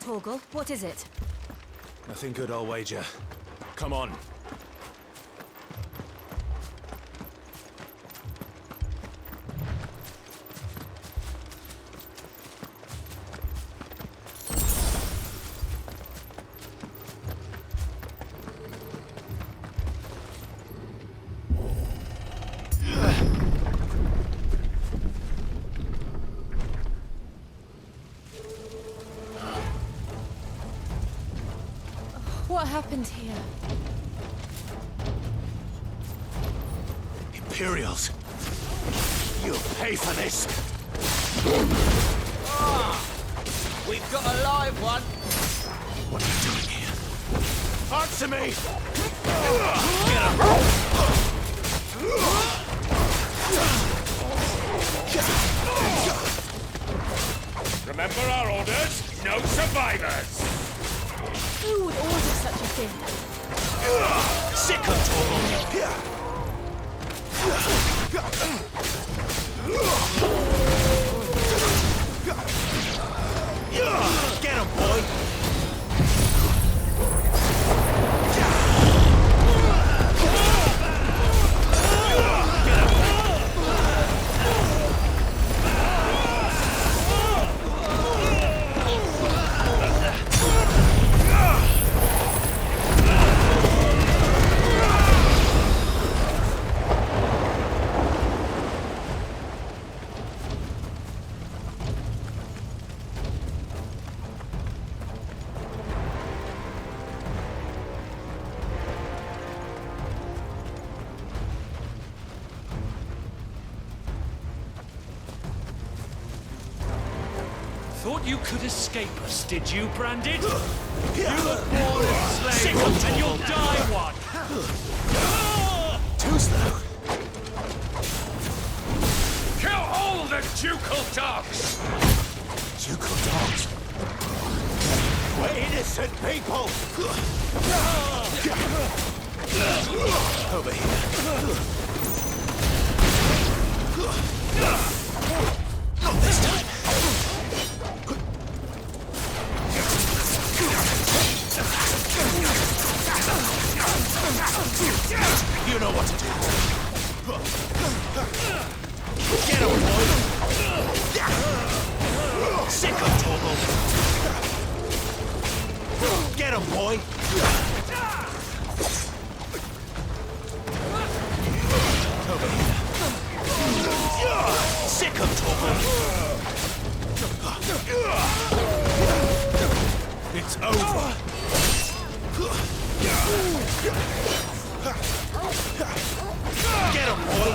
Torgal, what is it? Nothing good, I'll wager. Come on. What happened here? Imperials! You'll pay for this! We've got a live one. What are you doing here? Answer me! Remember our orders? No survivors! Who would order such a thing? Sick of Torgal! Get him, boy! Thought you could escape us, did you, Branded? You look born enslaved, and you'll die one! Too slow. Kill all the ducal dogs! Ducal dogs. We're innocent people! Over here. Not this time. You know what to do. Get him, boy! Sick of Torgal! Get him, boy! Over here. Sick of Torgal! It's over! Get him, boy!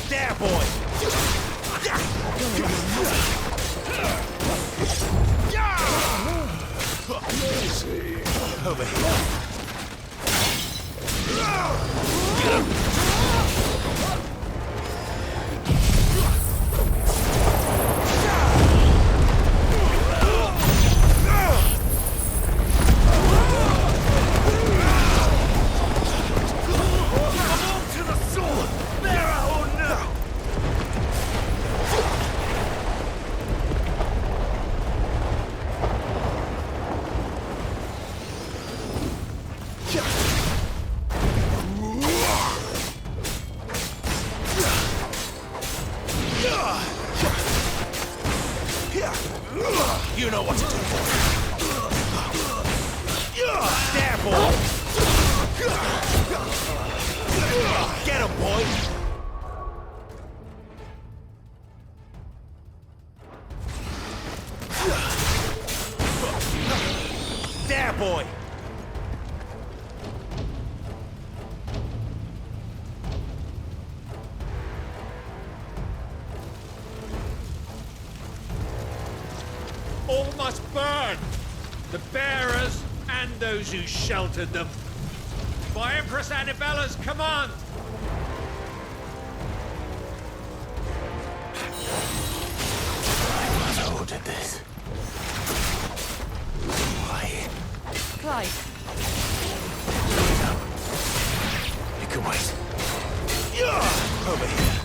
There, boy! Over here. Get him! You know what to do. There, boy! Get him, boy! There, boy! All must burn! The bearers and those who sheltered them. By Empress Annibella's command! I ordered this. Why? Clive. No. You can wait. Over here.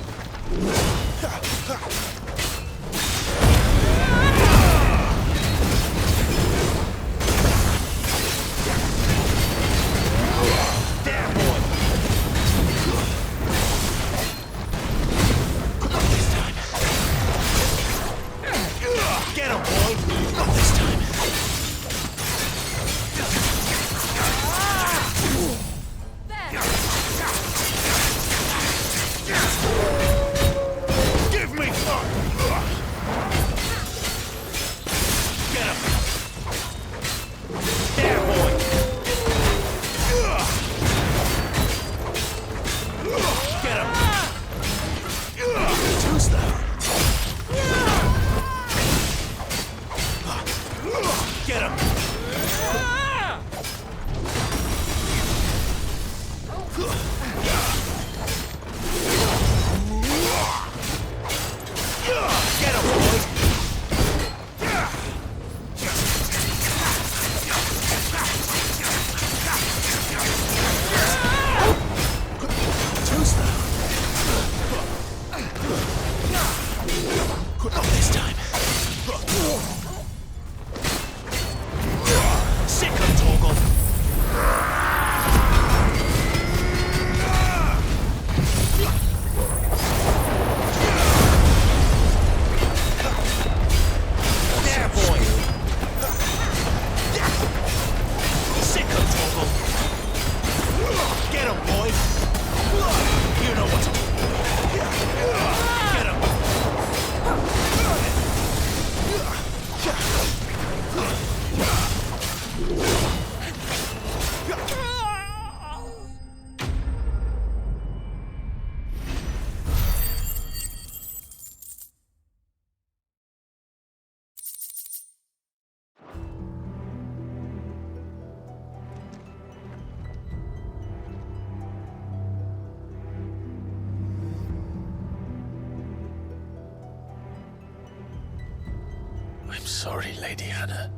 sorry, Lady Hanna.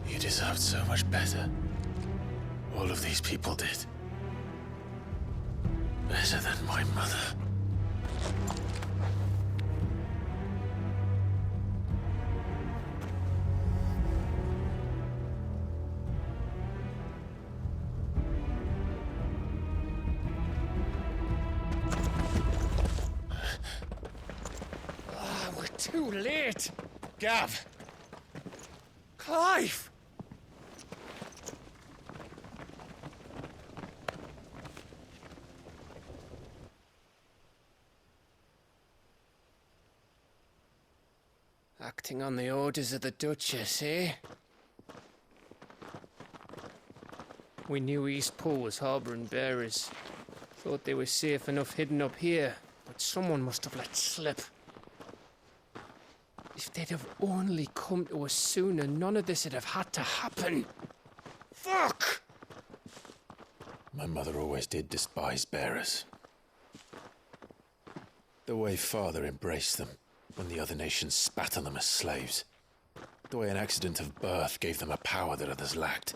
You deserved so much better. All of these people did. Better than my mother. We're too late. Gav! Clive! Acting on the orders of the Duchess, eh? We knew East Pool was harbouring bearers. Thought they were safe enough hidden up here, but someone must have let slip. If they'd have only come to us sooner, none of this would have had to happen. Fuck! My mother always did despise bearers. The way Father embraced them when the other nations spat on them as slaves. The way an accident of birth gave them a power that others lacked.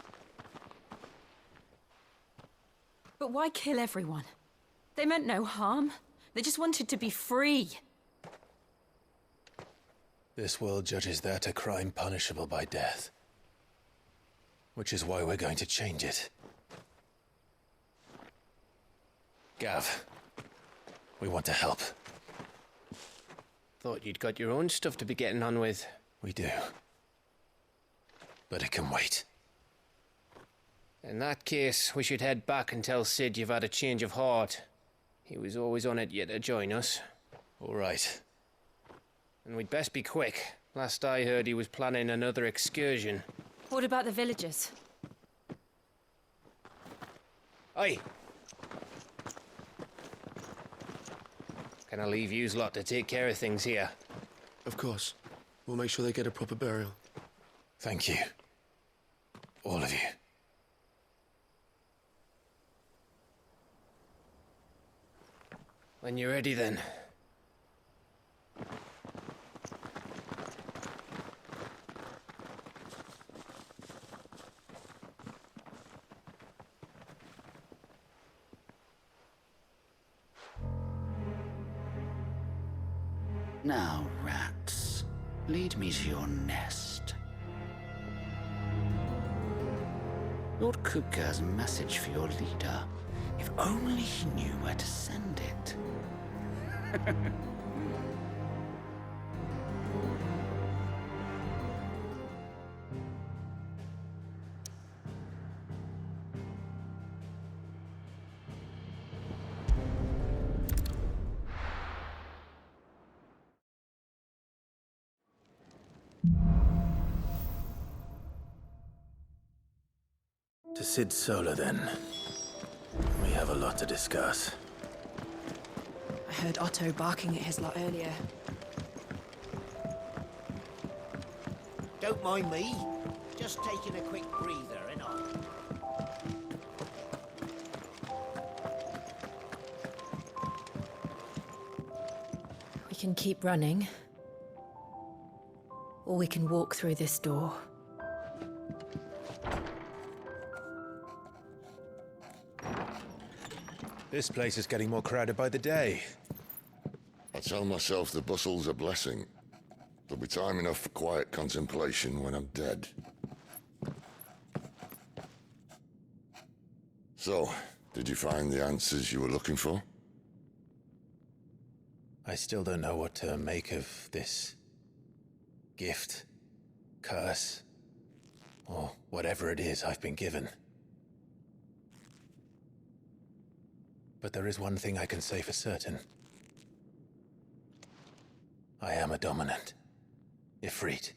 But why kill everyone? They meant no harm. They just wanted to be free. This world judges that a crime punishable by death. Which is why we're going to change it. Gav, we want to help. Thought you'd got your own stuff to be getting on with. We do. But it can wait. In that case, we should head back and tell Sid you've had a change of heart. He was always on it yet to join us. All right. And we'd best be quick. Last I heard, he was planning another excursion. What about the villagers? Aye. Can I leave yous lot to take care of things here? Of course. We'll make sure they get a proper burial. Thank you. All of you. When you're ready, then. Now, rats, lead me to your nest. Lord Kupka has a message for your leader. If only he knew where to send it. To Sid Solar, then. We have a lot to discuss. I heard Otto barking at his lot earlier. Don't mind me. Just taking a quick breather, ain't I? We can keep running. Or we can walk through this door. This place is getting more crowded by the day. I tell myself the bustle's a blessing. There'll be time enough for quiet contemplation when I'm dead. So, did you find the answers you were looking for? I still don't know what to make of this gift, curse, or whatever it is I've been given. But there is one thing I can say for certain. I am a dominant, Ifrit.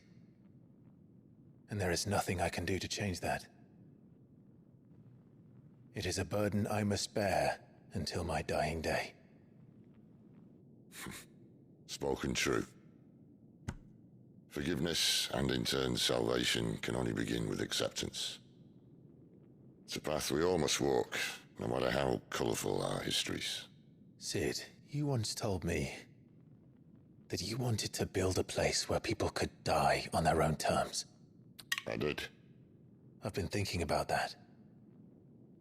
And there is nothing I can do to change that. It is a burden I must bear until my dying day. Spoken true. Forgiveness and in turn salvation can only begin with acceptance. It's a path we all must walk, no matter how colourful our histories. Sid, you once told me that you wanted to build a place where people could die on their own terms. I did. I've been thinking about that.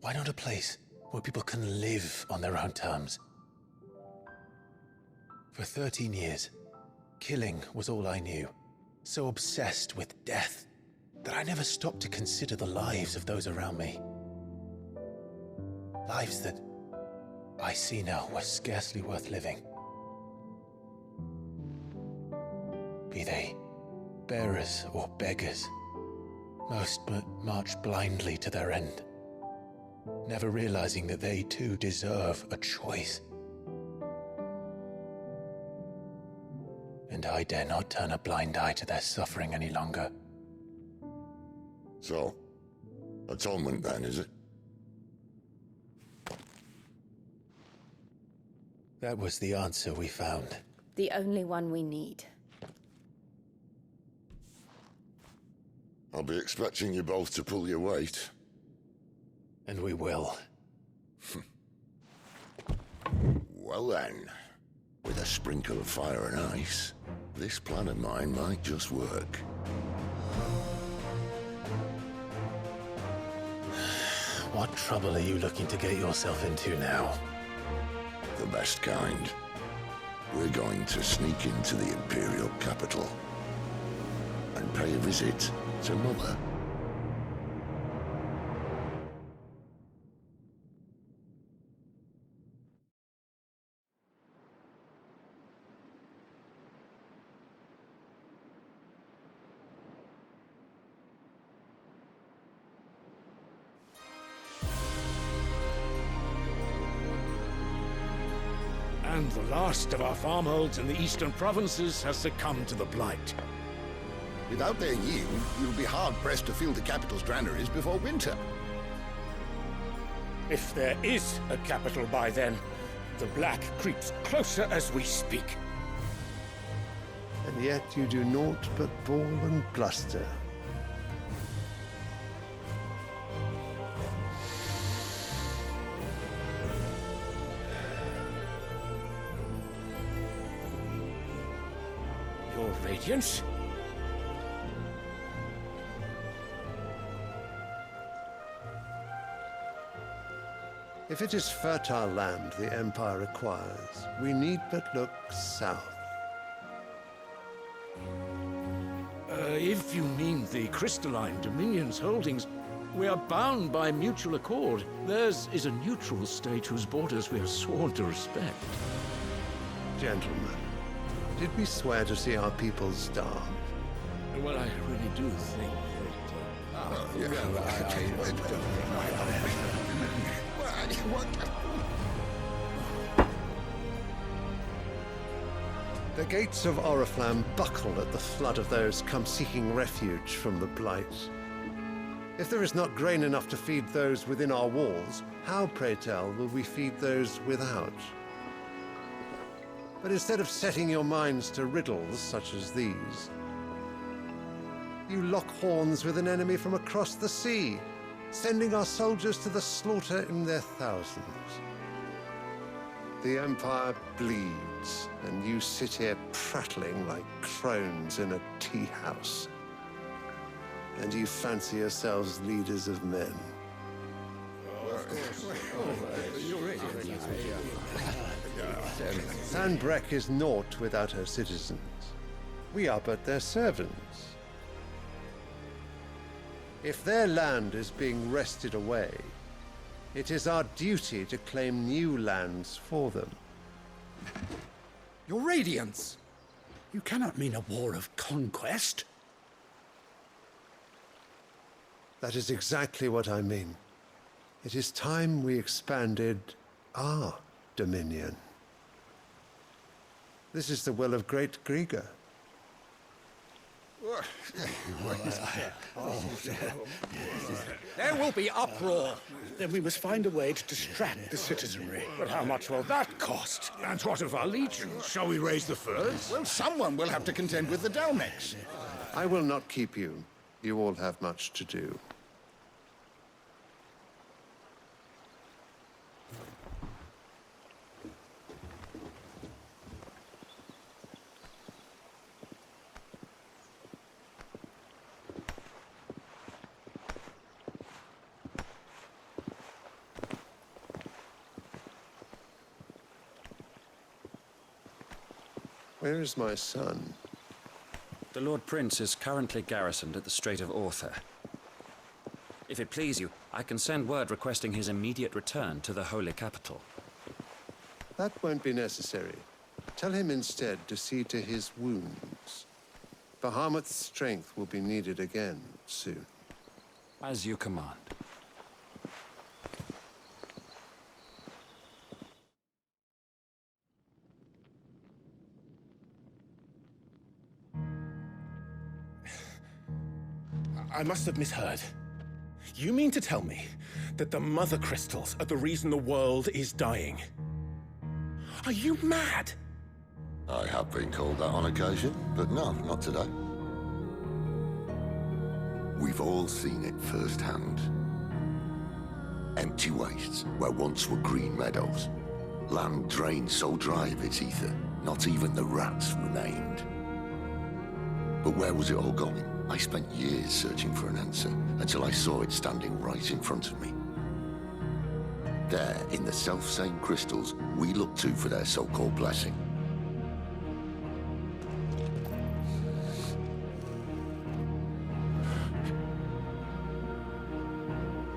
Why not a place where people can live on their own terms? For 13 years, killing was all I knew. So obsessed with death that I never stopped to consider the lives of those around me. Lives that I see now were scarcely worth living. Be they bearers or beggars, most march blindly to their end, never realizing that they too deserve a choice. And I dare not turn a blind eye to their suffering any longer. So, atonement then, is it? That was the answer we found. The only one we need. I'll be expecting you both to pull your weight. And we will. Well then, with a sprinkle of fire and ice, this plan of mine might just work. What trouble are you looking to get yourself into now? The best kind. We're going to sneak into the Imperial capital and pay a visit to Mother. And the last of our farmholds in the eastern provinces has succumbed to the blight. Without their yield, you'll be hard-pressed to fill the capital's granaries before winter. If there is a capital by then, the black creeps closer as we speak. And yet you do naught but bawl and bluster. Your Radiance? If it is fertile land the Empire requires, we need but look south. If you mean the crystalline Dominion's holdings, we are bound by mutual accord. Theirs is a neutral state whose borders we are sworn to respect. Gentlemen, did we swear to see our people starve? Well, I really do think The gates of Oriflamme buckle at the flood of those come seeking refuge from the blight. If there is not grain enough to feed those within our walls, how, pray tell, will we feed those without? But instead of setting your minds to riddles such as these, you lock horns with an enemy from across the sea, sending our soldiers to the slaughter in their thousands. The Empire bleeds, and you sit here prattling like crones in a tea house. And you fancy yourselves leaders of men. Sanbreque is naught without her citizens. We are but their servants. If their land is being wrested away, it is our duty to claim new lands for them. Your Radiance! You cannot mean a war of conquest. That is exactly what I mean. It is time we expanded our dominion. This is the will of great Grieger. There will be uproar. Then we must find a way to distract the citizenry. But how much will that cost? And what of our legions? Shall we raise the furs? Well, someone will have to contend with the Dalmex. I will not keep you. You all have much to do. Where is my son? The Lord Prince is currently garrisoned at the Strait of Arthur. If it please you, I can send word requesting his immediate return to the Holy Capital. That won't be necessary. Tell him instead to see to his wounds. Bahamut's strength will be needed again soon. As you command. I must have misheard. You mean to tell me that the Mother Crystals are the reason the world is dying? Are you mad? I have been called that on occasion, but no, not today. We've all seen it firsthand. Empty wastes where once were green meadows. Land drained so dry of its ether, not even the rats remained. But where was it all going? I spent years searching for an answer, until I saw it standing right in front of me. There, in the self-same crystals we look to for their so-called blessing.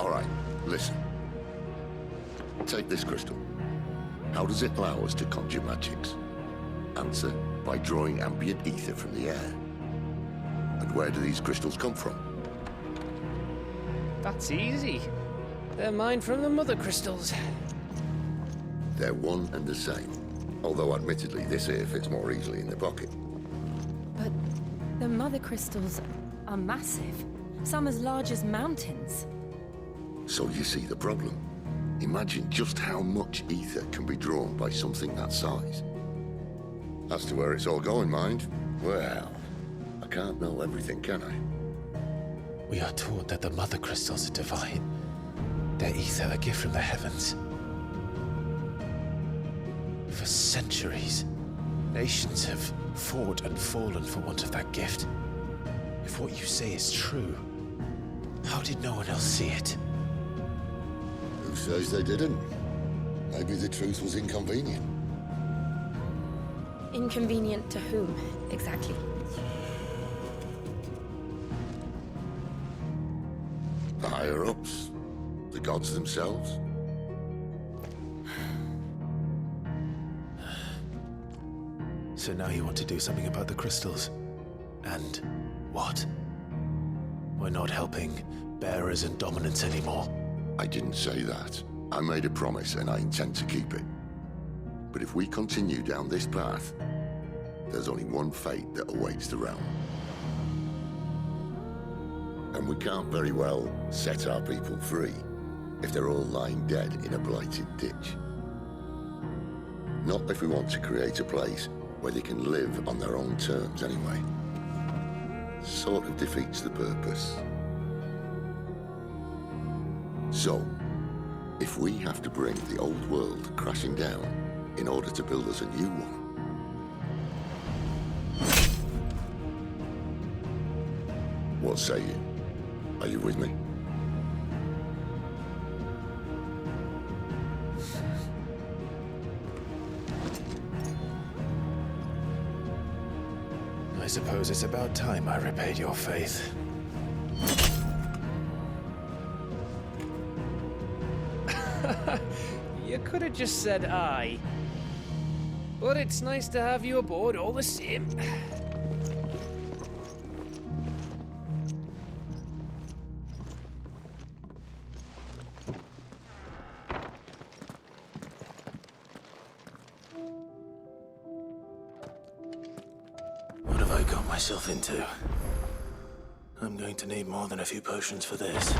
All right, listen. Take this crystal. How does it allow us to conjure magics? Answer, by drawing ambient ether from the air. And where do these crystals come from? That's easy. They're mine from the Mother Crystals. They're one and the same. Although admittedly this here fits more easily in the pocket. But the Mother Crystals are massive. Some as large as mountains. So you see the problem. Imagine just how much ether can be drawn by something that size. As to where it's all going, mind, well, I can't know everything, can I? We are taught that the Mother Crystals are divine. Their ether a gift from the heavens. For centuries, nations have fought and fallen for want of that gift. If what you say is true, how did no one else see it? Who says they didn't? Maybe the truth was inconvenient. Inconvenient to whom, exactly? The higher-ups? The gods themselves? So now you want to do something about the crystals? And what? We're not helping bearers and dominants anymore. I didn't say that. I made a promise and I intend to keep it. But if we continue down this path, there's only one fate that awaits the realm. And we can't very well set our people free if they're all lying dead in a blighted ditch. Not if we want to create a place where they can live on their own terms anyway. Sort of defeats the purpose. So, if we have to bring the old world crashing down in order to build us a new one, what say you? Are you with me? I suppose it's about time I repaid your faith. You could have just said aye. But it's nice to have you aboard all the same. What have I got myself into? I'm going to need more than a few potions for this.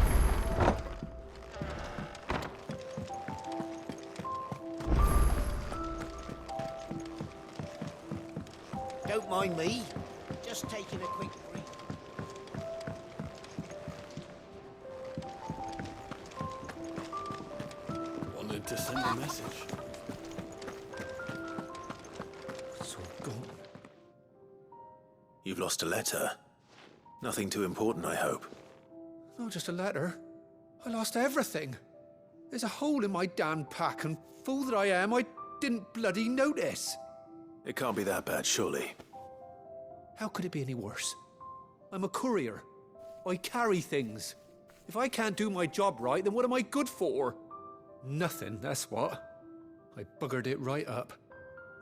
Don't mind me. Just taking a quick break. Wanted to send a message. It's all gone. You've lost a letter. Nothing too important, I hope. Not just a letter. I lost everything. There's a hole in my damn pack, and fool that I am, I didn't bloody notice. It can't be that bad, surely. How could it be any worse? I'm a courier. I carry things. If I can't do my job right, then what am I good for? Nothing, that's what. I buggered it right up.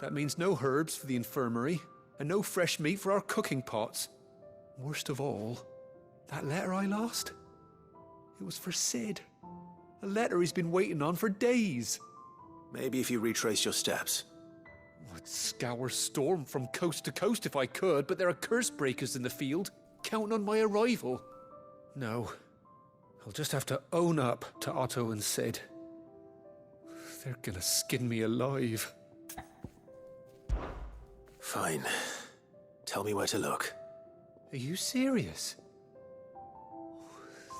That means no herbs for the infirmary, and no fresh meat for our cooking pots. Worst of all, that letter I lost? It was for Sid. A letter he's been waiting on for days. Maybe if you retrace your steps. I'd scour Storm from coast to coast if I could, but there are curse breakers in the field, counting on my arrival. No, I'll just have to own up to Otto and Sid. They're gonna skin me alive. Fine. Tell me where to look. Are you serious?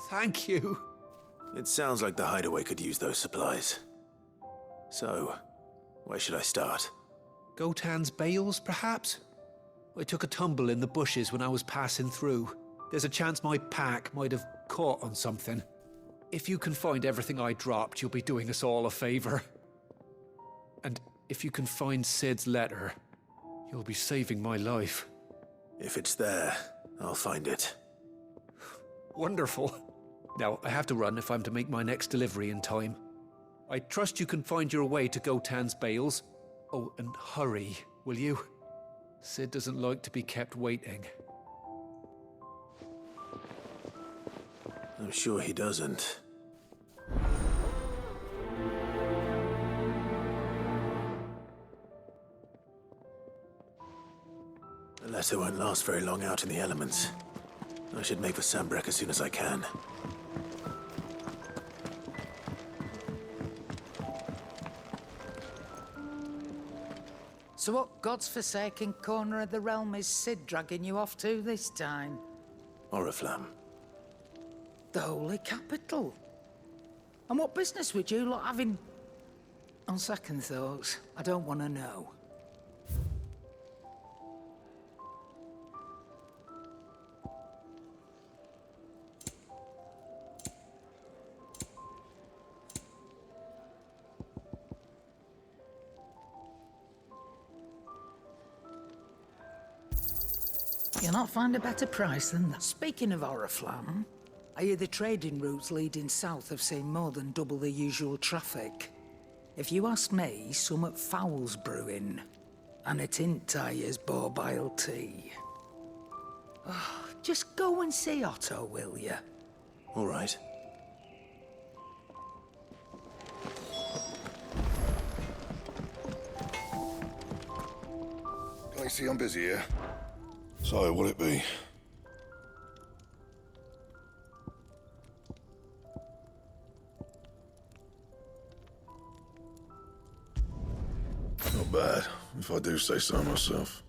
Thank you. It sounds like the hideaway could use those supplies. So, where should I start? Gotan's bales, perhaps? I took a tumble in the bushes when I was passing through. There's a chance my pack might have caught on something. If you can find everything I dropped, you'll be doing us all a favor. And if you can find Sid's letter, you'll be saving my life. If it's there, I'll find it. Wonderful. Now, I have to run if I'm to make my next delivery in time. I trust you can find your way to Gotan's bales. Oh, and hurry, will you? Sid doesn't like to be kept waiting. I'm sure he doesn't. The letter won't last very long out in the elements. I should make for Sambrek as soon as I can. So what God's forsaken corner of the realm is Sid dragging you off to this time? Oriflamme. The Holy Capital. And what business would you lot have in... On second thoughts, I don't want to know. You'll not find a better price than that. Speaking of Oriflamme, I hear the trading routes leading south have seen more than double the usual traffic. If you ask me, summat foul's brewing. And it ain't Tyre's borbile tea. Oh, just go and see Otto, will you? All right. Can I see I'm busy here? So, what'll it be? Not bad, if I do say so myself.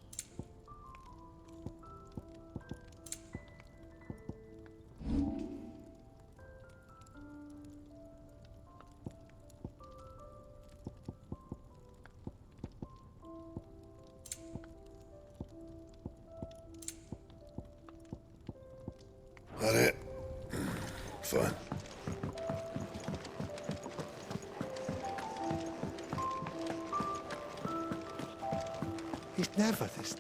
That it? Fine. He's never this.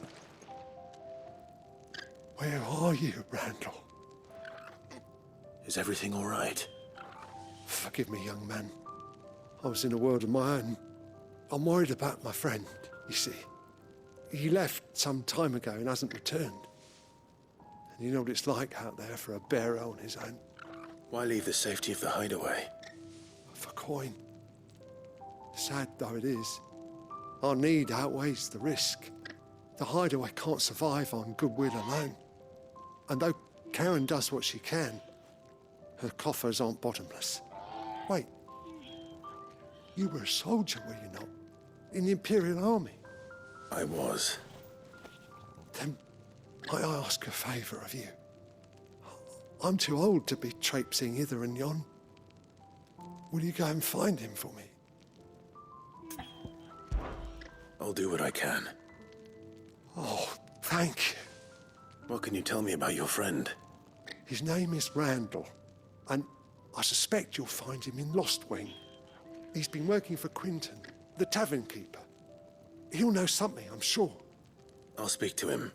Where are you, Randall? Is everything all right? Forgive me, young man. I was in a world of my own. I'm worried about my friend, you see. He left some time ago and hasn't returned. And you know what it's like out there for a bearer on his own. Why leave the safety of the hideaway? For coin. Sad though it is, our need outweighs the risk. The hideaway can't survive on goodwill alone. And though Karen does what she can, her coffers aren't bottomless. Wait, you were a soldier, were you not? In the Imperial Army? I was. Then might I ask a favour of you? I'm too old to be traipsing hither and yon. Will you go and find him for me? I'll do what I can. Oh, thank you. What can you tell me about your friend? His name is Randall, and I suspect you'll find him in Lost Wing. He's been working for Quinton, the tavern keeper. He'll know something, I'm sure. I'll speak to him.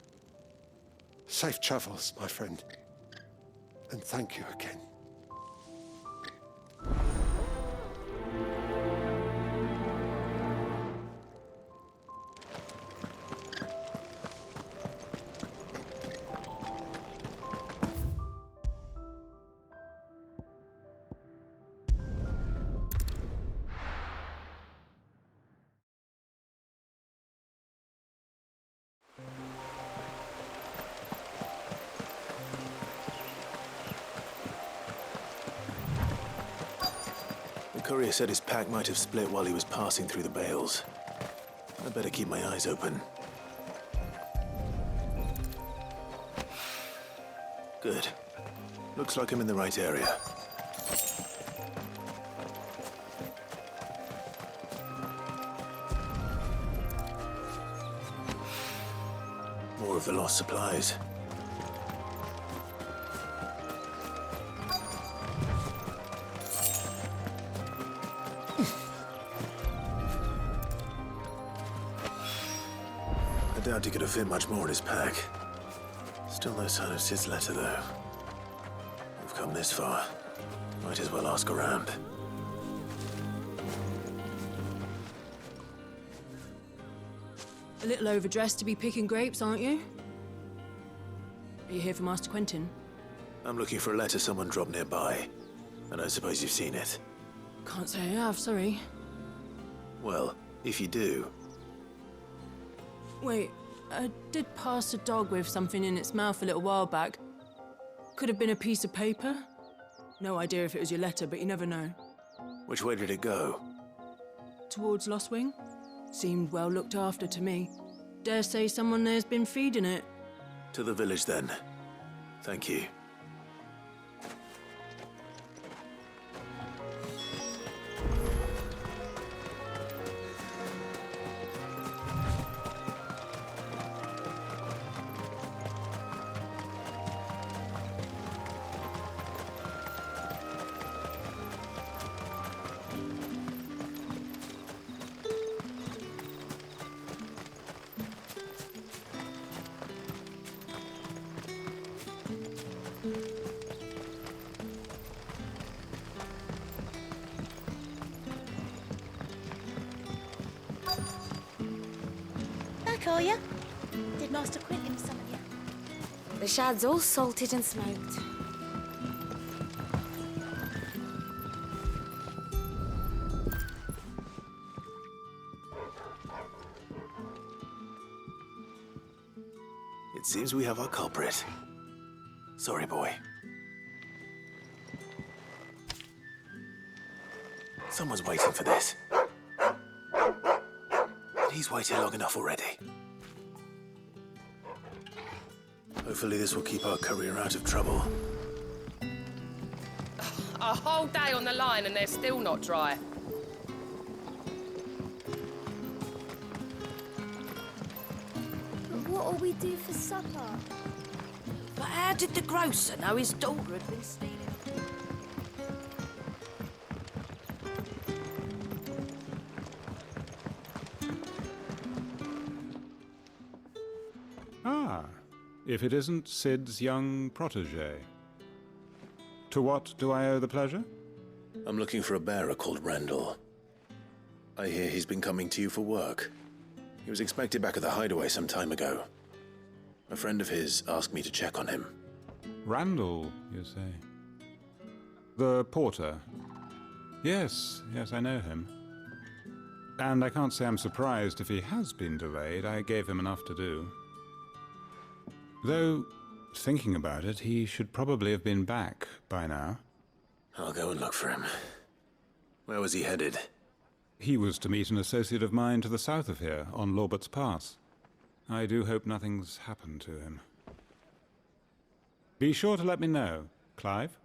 Safe travels, my friend. And thank you again. The courier said his pack might have split while he was passing through the bales. I better keep my eyes open. Good. Looks like I'm in the right area. More of the lost supplies. I doubt he could have fit much more in his pack. Still no sign of Sid's letter, though. We've come this far. Might as well ask around. A little overdressed to be picking grapes, aren't you? Are you here for Master Quentin? I'm looking for a letter someone dropped nearby. And I suppose you've seen it. Can't say I have, sorry. Well, if you do... Wait, I did pass a dog with something in its mouth a little while back. Could have been a piece of paper. No idea if it was your letter, but you never know. Which way did it go? Towards Lost Wing? Seemed well looked after to me. Dare say someone there's been feeding it. To the village, then. Thank you. Back, are ya? Did Master Quentin summon you? The shad's all salted and smoked. It seems we have our culprit. Sorry, boy. Someone's waiting for this. And he's waited long enough already. Hopefully this will keep our courier out of trouble. A whole day on the line and they're still not dry. But what'll we do for supper? But how did the grocer know his daughter had been stealing? Ah, if it isn't Sid's young protege. To what do I owe the pleasure? I'm looking for a bearer called Randall. I hear he's been coming to you for work. He was expected back at the hideaway some time ago. A friend of his asked me to check on him. Randall, you say? The porter? Yes, I know him. And I can't say I'm surprised if he has been delayed. I gave him enough to do. Though, thinking about it, he should probably have been back by now. I'll go and look for him. Where was he headed? He was to meet an associate of mine to the south of here, on Lorbert's Pass. I do hope nothing's happened to him. Be sure to let me know, Clive.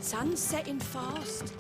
Sun's setting fast.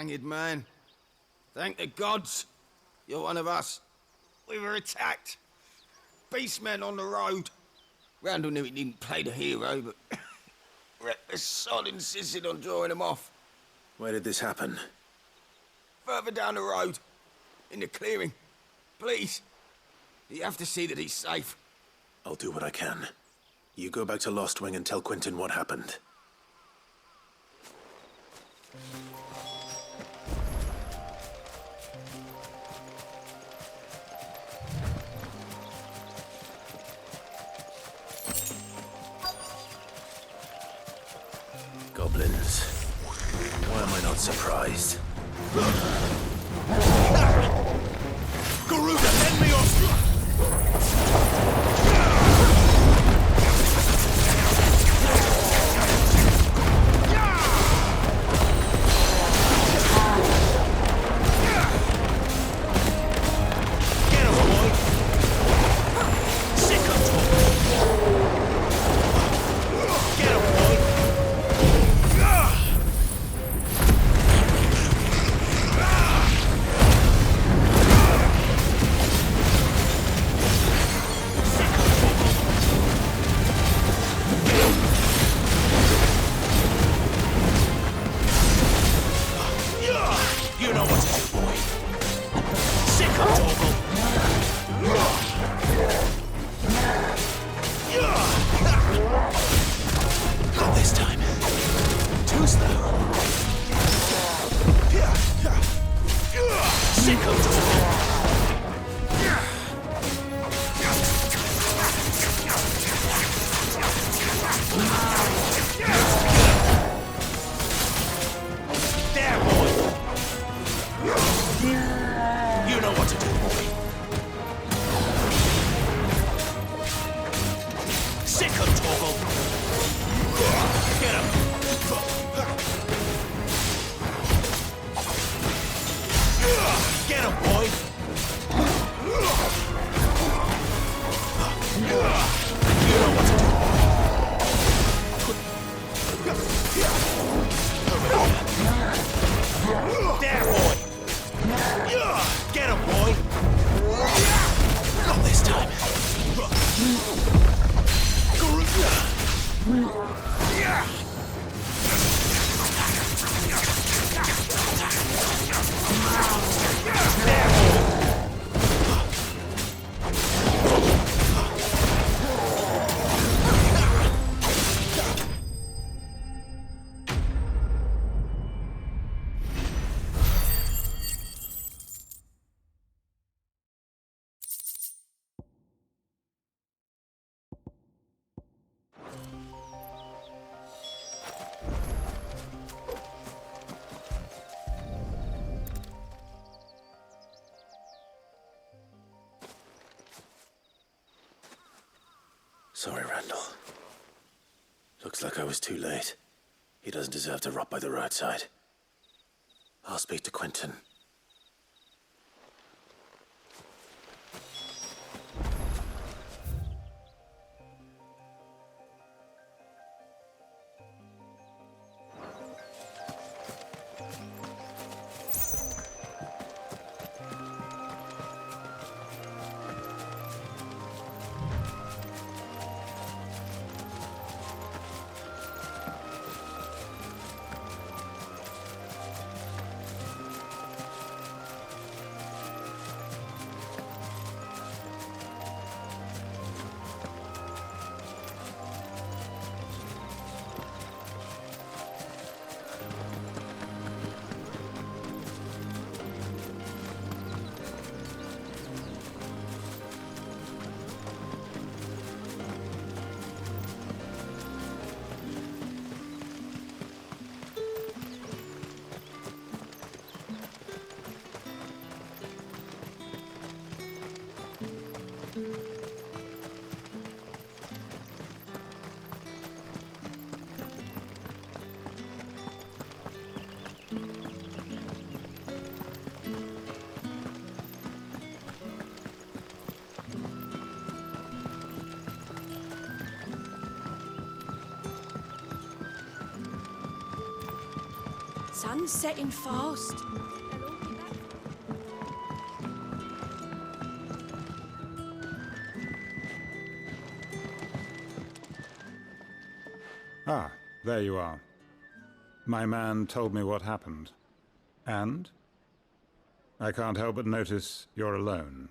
hanged man. Thank the gods. You're one of us. We were attacked. Beastmen on the road. Randall knew he didn't play the hero, but reckless sod insisted on drawing him off. Where did this happen? Further down the road. In the clearing. Please. You have to see that he's safe. I'll do what I can. You go back to Lost Wing and tell Quentin what happened. Goblins. Why am I not surprised? Garuda, lend me your... Sorry, Randall. Looks like I was too late. He doesn't deserve to rot by the roadside. I'll speak to Quentin. sun's setting fast. Ah, there you are. My man told me what happened. And? I can't help but notice you're alone.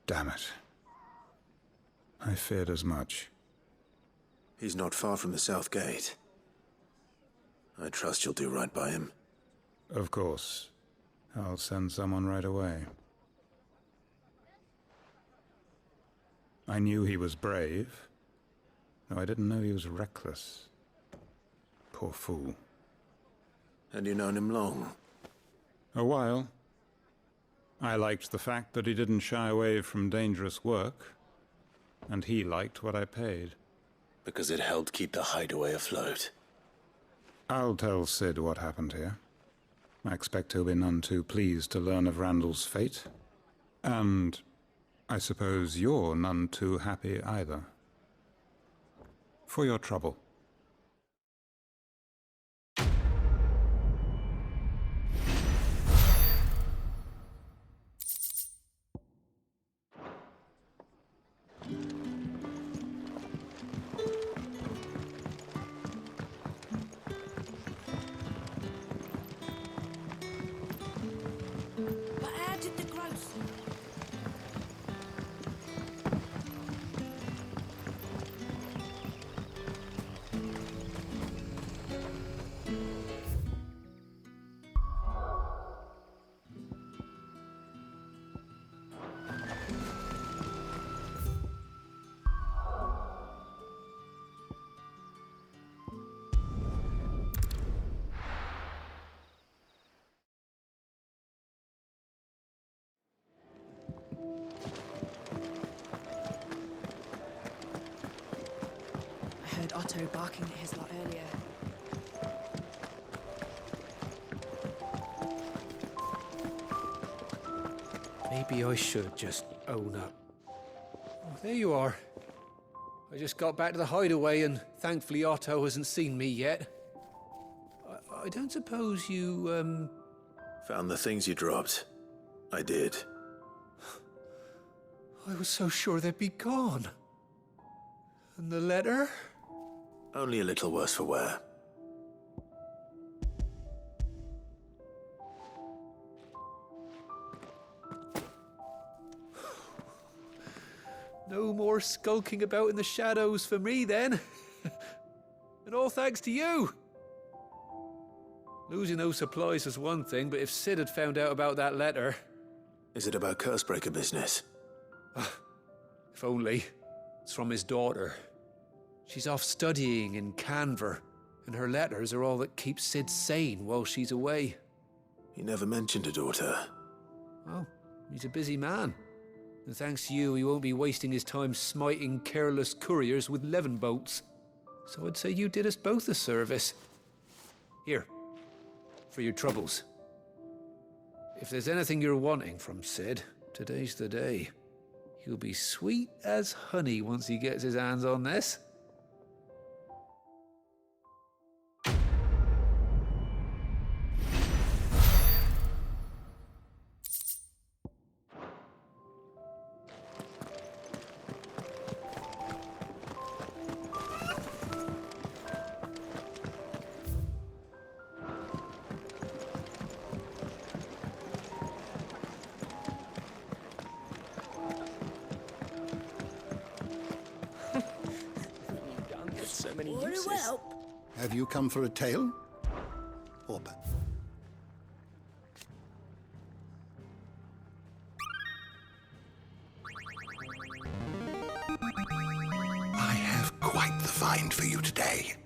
Damn it. I feared as much. He's not far from the South Gate. I trust you'll do right by him. Of course. I'll send someone right away. I knew he was brave, though I didn't know he was reckless. Poor fool. And you known him long? A while. I liked the fact that he didn't shy away from dangerous work, and he liked what I paid. Because it helped keep the hideaway afloat. I'll tell Sid what happened here. I expect he'll be none too pleased to learn of Randall's fate. And I suppose you're none too happy either. For your trouble. But how did the grocer... I heard Otto barking at his lot earlier. Maybe I should just own up. Oh, there you are. I just got back to the hideaway and thankfully Otto hasn't seen me yet. I don't suppose you, Found the things you dropped. I did. I was so sure they'd be gone. And the letter? Only a little worse for wear. No more skulking about in the shadows for me, then. And all thanks to you. Losing those supplies is one thing, but if Sid had found out about that letter... Is it about Cursebreaker business? If only. It's from his daughter. She's off studying in Canver, and her letters are all that keeps Sid sane while she's away. He never mentioned a daughter. Well, he's a busy man. And thanks to you, he won't be wasting his time smiting careless couriers with levin bolts. So I'd say you did us both a service. Here, for your troubles. If there's anything you're wanting from Sid, today's the day. He'll be sweet as honey once he gets his hands on this. So many Or uses. to help. Have you come for a tale? Or I have quite the find for you today.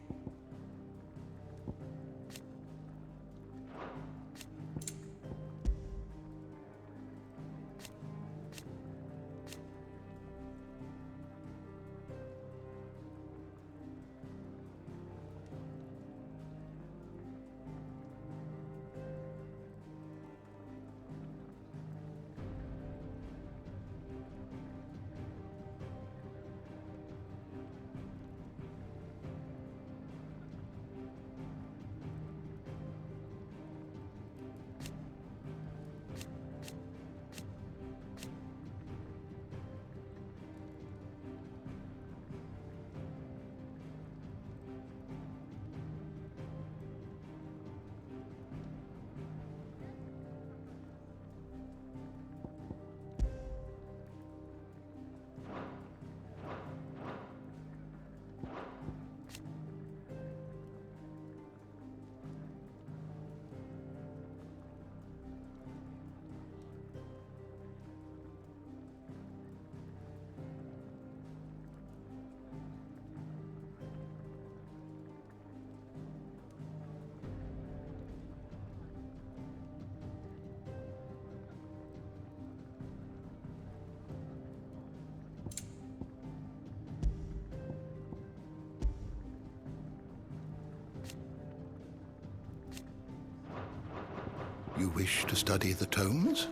You wish to study the tomes?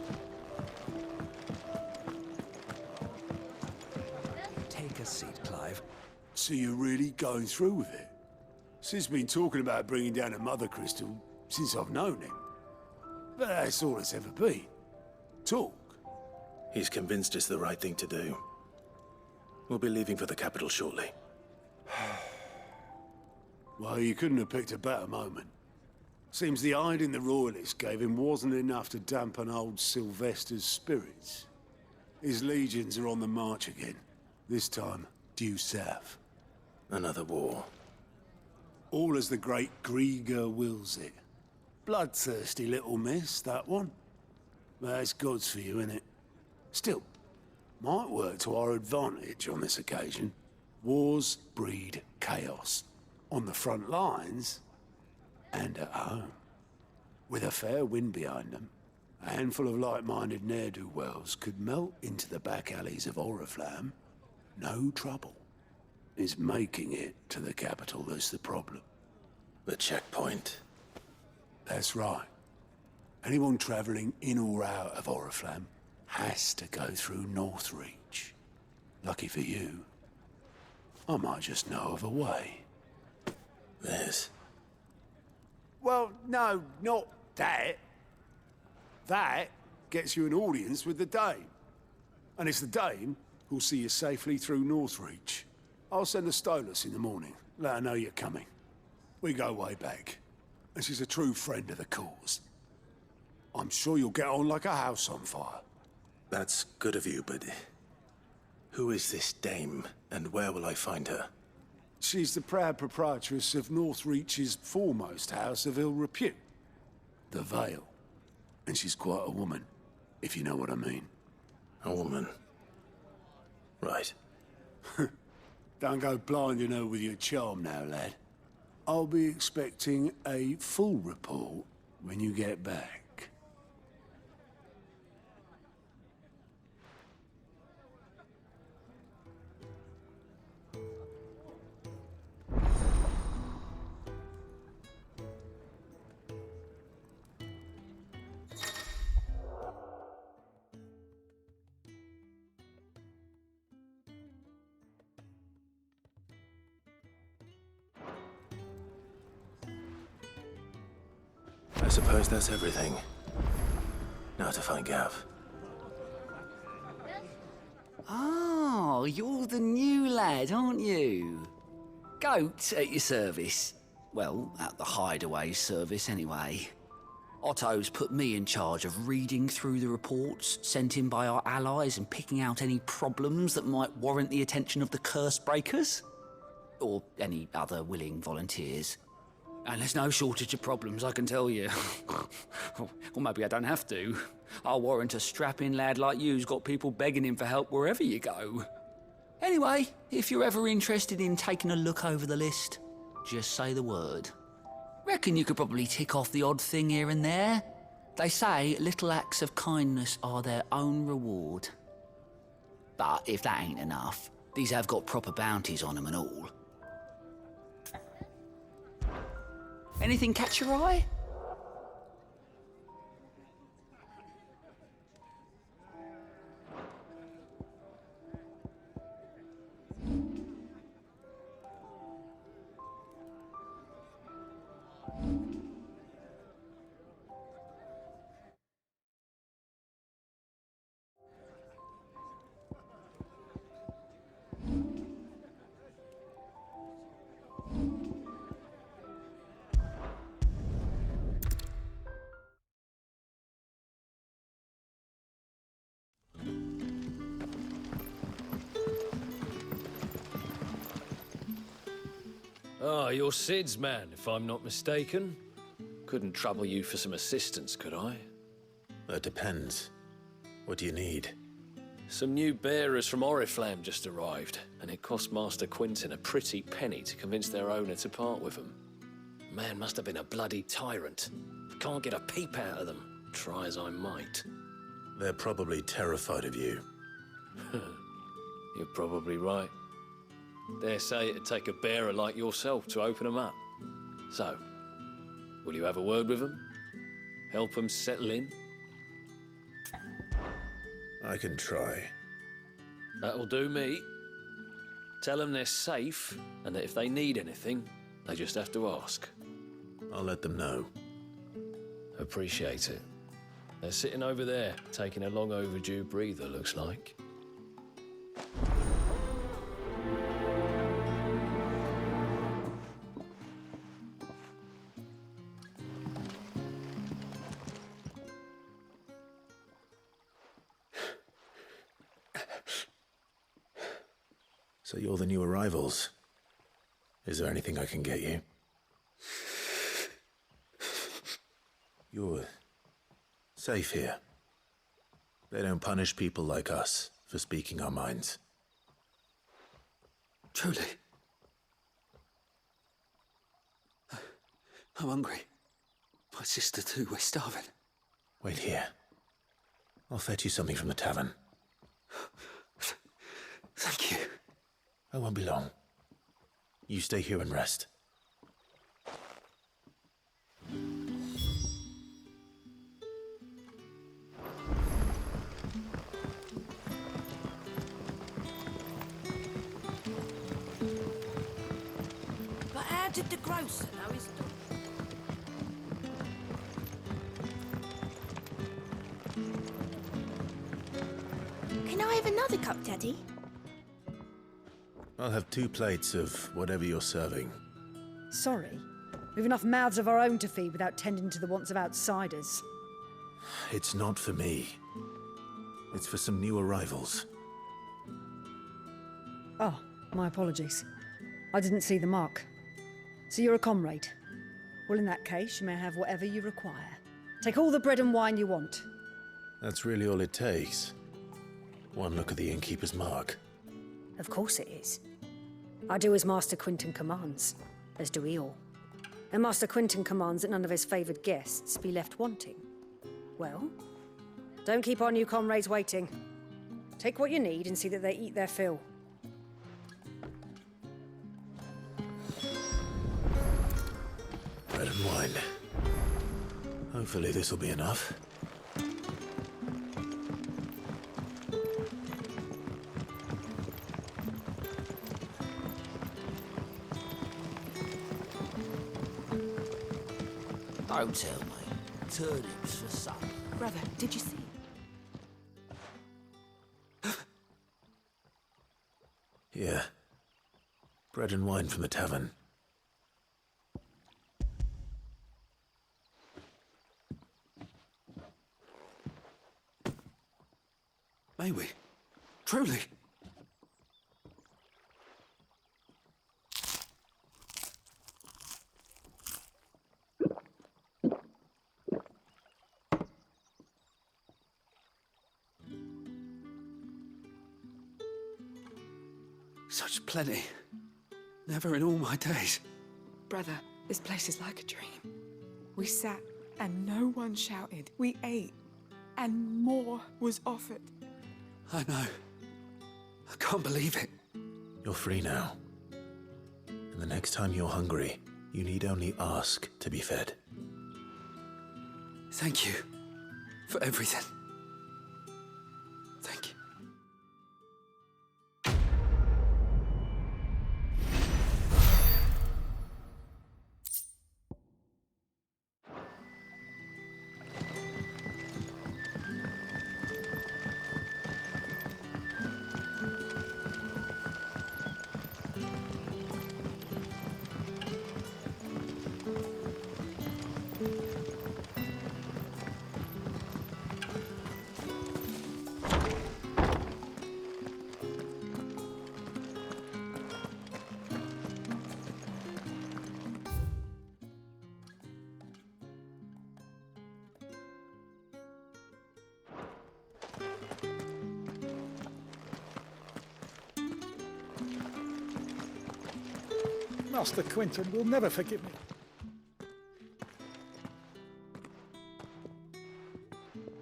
Take a seat, Clive. So you're really going through with it? Sid's been talking about bringing down a mother crystal since I've known him. But that's all it's ever been. Talk. He's convinced it's the right thing to do. We'll be leaving for the capital shortly. Well, you couldn't have picked a better moment. Seems the hiding the royalists gave him wasn't enough to dampen old Sylvester's spirits. His legions are on the march again. This time, due south. Another war. All as the great Grieger wills it. Bloodthirsty little miss, that one. That's God's for you, innit? Still, might work to our advantage on this occasion. Wars breed chaos. On the front lines, and at home. With a fair wind behind them, a handful of like-minded ne'er-do-wells could melt into the back alleys of Oriflamme. No trouble. It's making it to the capital that's the problem. The checkpoint. That's right. Anyone travelling in or out of Oriflamme has to go through Northreach. Lucky for you, I might just know of a way. This? Well, no, not that. That gets you an audience with the Dame. And it's the Dame who'll see you safely through Northreach. I'll send a Stolas in the morning. Let her know you're coming. We go way back. And she's a true friend of the cause. I'm sure you'll get on like a house on fire. That's good of you, but... who is this Dame, and where will I find her? She's the proud proprietress of Northreach's foremost house of ill repute. The Vale. And she's quite a woman, if you know what I mean. A woman? Right. Don't go blinding her with your charm now, lad. I'll be expecting a full report when you get back. I suppose that's everything. Now to find Gav. Oh, you're the new lad, aren't you? Goat at your service. Well, at the hideaway service, anyway. Otto's put me in charge of reading through the reports sent in by our allies and picking out any problems that might warrant the attention of the curse breakers. Or any other willing volunteers. And there's no shortage of problems, I can tell you. Or maybe I don't have to. I'll warrant a strapping lad like you's got people begging him for help wherever you go. Anyway, if you're ever interested in taking a look over the list, just say the word. Reckon you could probably tick off the odd thing here and there. They say little acts of kindness are their own reward. But if that ain't enough, these have got proper bounties on them and all. Anything catch your eye? Ah, you're Sid's man, if I'm not mistaken. Couldn't trouble you for some assistance, could I? That depends. What do you need? Some new bearers from Oriflamme just arrived, and it cost Master Quinton a pretty penny to convince their owner to part with them. Man must have been a bloody tyrant. Can't get a peep out of them, try as I might. They're probably terrified of you. You're probably right. Dare say it'd take a bearer like yourself to open them up. So, will you have a word with them? Help them settle in? I can try. That'll do me. Tell them they're safe, and that if they need anything, they just have to ask. I'll let them know. Appreciate it. They're sitting over there, taking a long overdue breather, looks like. So you're the new arrivals. Is there anything I can get you? You're safe here. They don't punish people like us for speaking our minds. Truly. I'm hungry. My sister too, we're starving. Wait here. I'll fetch you something from the tavern. Thank you. I won't be long. You stay here and rest. But how did the grocer know his dog? Can I have another cup, Daddy? I'll have 2 plates of whatever you're serving. Sorry. We've enough mouths of our own to feed without tending to the wants of outsiders. It's not for me. It's for some new arrivals. Oh, my apologies. I didn't see the mark. So you're a comrade. Well, in that case, you may have whatever you require. Take all the bread and wine you want. That's really all it takes. One look at the innkeeper's mark. Of course it is. I do as Master Quinton commands, as do we all. And Master Quinton commands that none of his favoured guests be left wanting. Well, don't keep our new comrades waiting. Take what you need and see that they eat their fill. Bread and wine. Hopefully this'll be enough. Don't tell me. Turnips for supper. Brother, did you see? Yeah. Bread and wine from the tavern. May we? Truly? Such plenty. Never in all my days. Brother, this place is like a dream. We sat and no one shouted. We ate and more was offered. I know. I can't believe it. You're free now. And the next time you're hungry, you need only ask to be fed. Thank you for everything. Thank you. Master Quinton will never forgive me.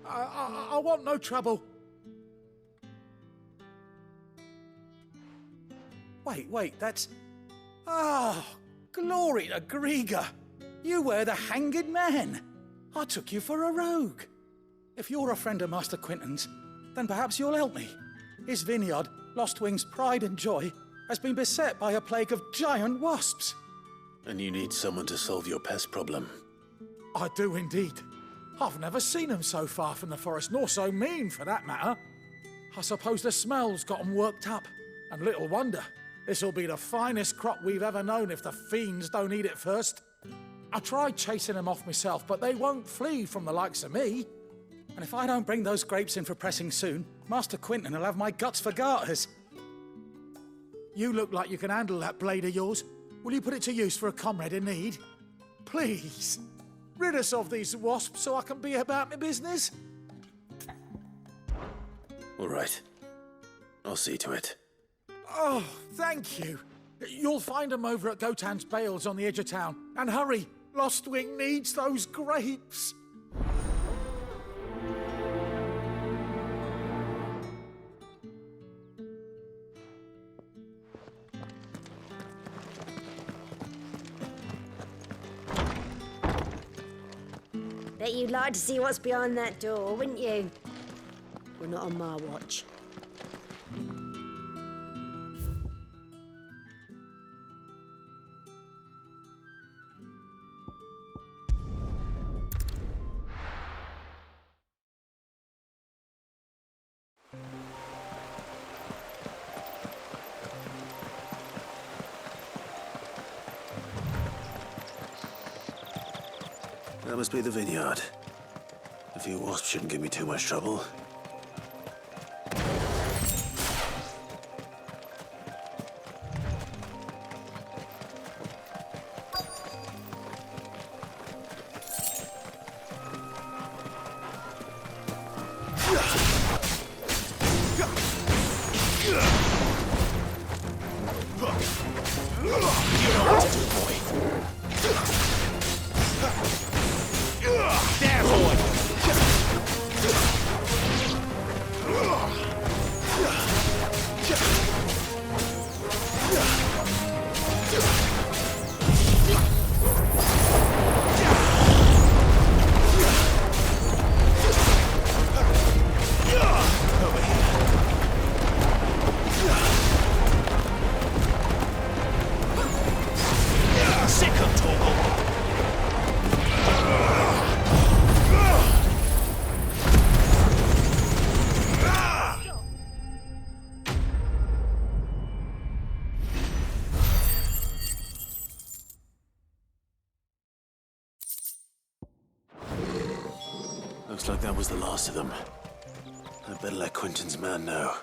I want no trouble. Wait, that's... Ah, glory to Griga! You were the hanged man! I took you for a rogue. If you're a friend of Master Quinton's, then perhaps you'll help me. His vineyard, Lostwing's pride and joy, has been beset by a plague of giant wasps. And you need someone to solve your pest problem. I do indeed. I've never seen them so far from the forest, nor so mean, for that matter. I suppose the smell's got them worked up. And little wonder. This'll be the finest crop we've ever known if the fiends don't eat it first. I tried chasing them off myself, but they won't flee from the likes of me. And if I don't bring those grapes in for pressing soon, Master Quinton will have my guts for garters. You look like you can handle that blade of yours. Will you put it to use for a comrade in need? Please, rid us of these wasps so I can be about my business. All right. I'll see to it. Oh, thank you. You'll find them over at Gotan's Bales on the edge of town. And hurry, Lostwing needs those grapes. Bet you'd like to see what's behind that door, wouldn't you? Well, not on my watch. That must be the vineyard. A few wasps shouldn't give me too much trouble. Looks like that was the last of them. I'd better let Quinton's man know.